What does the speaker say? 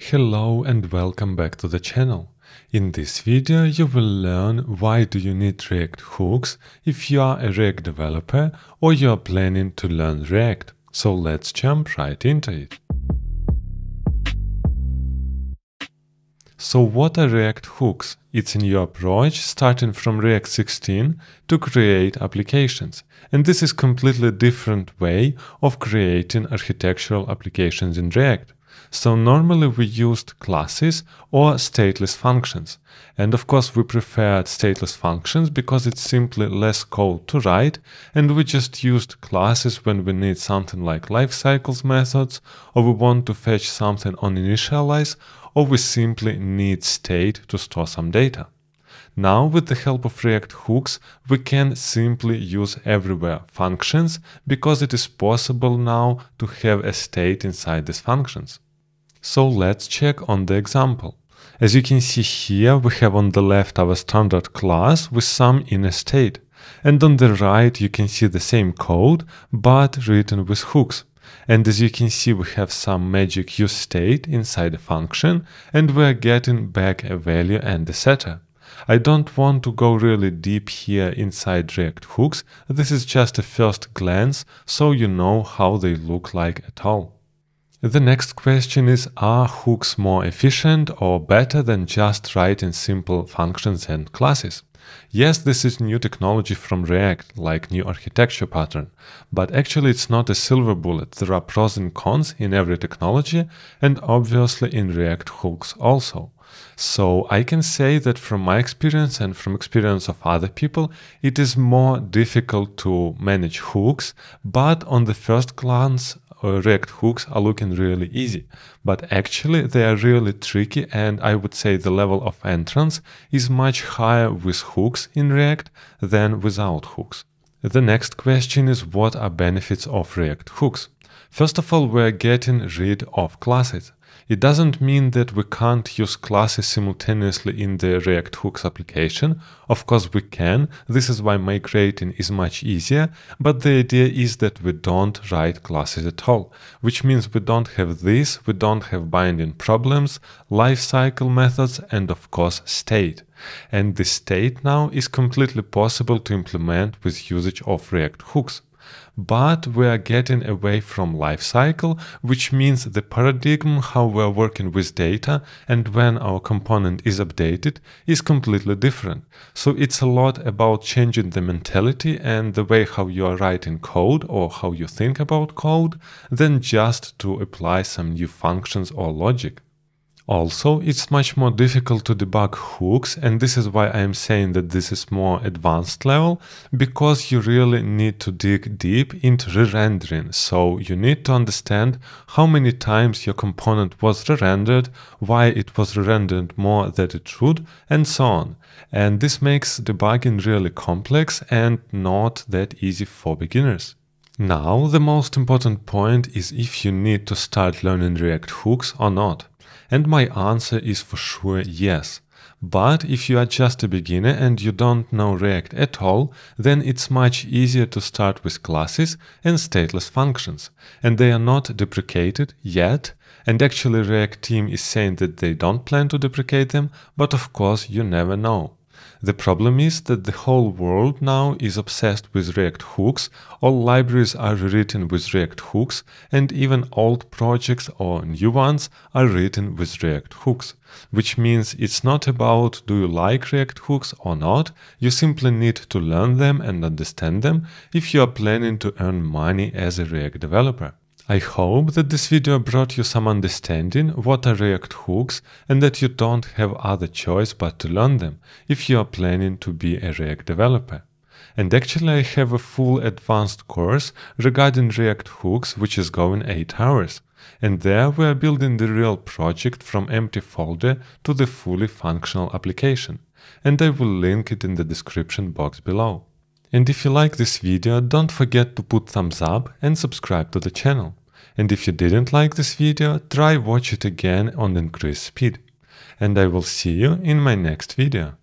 Hello and welcome back to the channel. In this video you will learn why do you need React hooks if you are a React developer or you are planning to learn React. So let's jump right into it. So what are React hooks? It's a new approach starting from React 16 to create applications. And this is a completely different way of creating architectural applications in React. So normally we used classes or stateless functions. And of course we preferred stateless functions because it's simply less code to write, and we just used classes when we need something like lifecycles methods, or we want to fetch something on initialize, or we simply need state to store some data. Now, with the help of React hooks, we can simply use everywhere functions because it is possible now to have a state inside these functions. So let's check on the example. As you can see here, we have on the left our standard class with some inner state. And on the right, you can see the same code, but written with hooks. And as you can see, we have some magic useState inside the function, and we are getting back a value and a setter. I don't want to go really deep here inside React hooks. This is just a first glance, so you know how they look like at all. The next question is, are hooks more efficient or better than just writing simple functions and classes? Yes, this is new technology from React, like new architecture pattern, but actually it's not a silver bullet. There are pros and cons in every technology, and obviously in React hooks also. So I can say that from my experience and from experience of other people, it is more difficult to manage hooks, but on the first glance, React hooks are looking really easy, but actually they are really tricky, and I would say the level of entrance is much higher with hooks in React than without hooks. The next question is, what are benefits of React hooks? First of all, we are getting rid of classes. It doesn't mean that we can't use classes simultaneously in the React hooks application. Of course we can, this is why migrating is much easier, but the idea is that we don't write classes at all, which means we don't have this, we don't have binding problems, lifecycle methods, and of course state. And the state now is completely possible to implement with usage of React hooks. But we are getting away from lifecycle, which means the paradigm how we are working with data and when our component is updated is completely different. So it's a lot about changing the mentality and the way how you are writing code or how you think about code than just to apply some new functions or logic. Also, it's much more difficult to debug hooks, and this is why I am saying that this is more advanced level, because you really need to dig deep into re-rendering. So you need to understand how many times your component was re-rendered, why it was re-rendered more than it should, and so on. And this makes debugging really complex and not that easy for beginners. Now, the most important point is if you need to start learning React hooks or not. And my answer is for sure yes. But if you are just a beginner and you don't know React at all, then it's much easier to start with classes and stateless functions. And they are not deprecated yet. And actually React team is saying that they don't plan to deprecate them, but of course you never know. The problem is that the whole world now is obsessed with React hooks, all libraries are written with React hooks, and even old projects or new ones are written with React hooks. Which means it's not about do you like React hooks or not, you simply need to learn them and understand them if you are planning to earn money as a React developer. I hope that this video brought you some understanding what are React hooks and that you don't have other choice but to learn them if you are planning to be a React developer. And actually I have a full advanced course regarding React hooks which is going 8 hours. And there we are building the real project from empty folder to the fully functional application. And I will link it in the description box below. And if you like this video, don't forget to put thumbs up and subscribe to the channel. And if you didn't like this video, try watch it again on increased speed. And I will see you in my next video.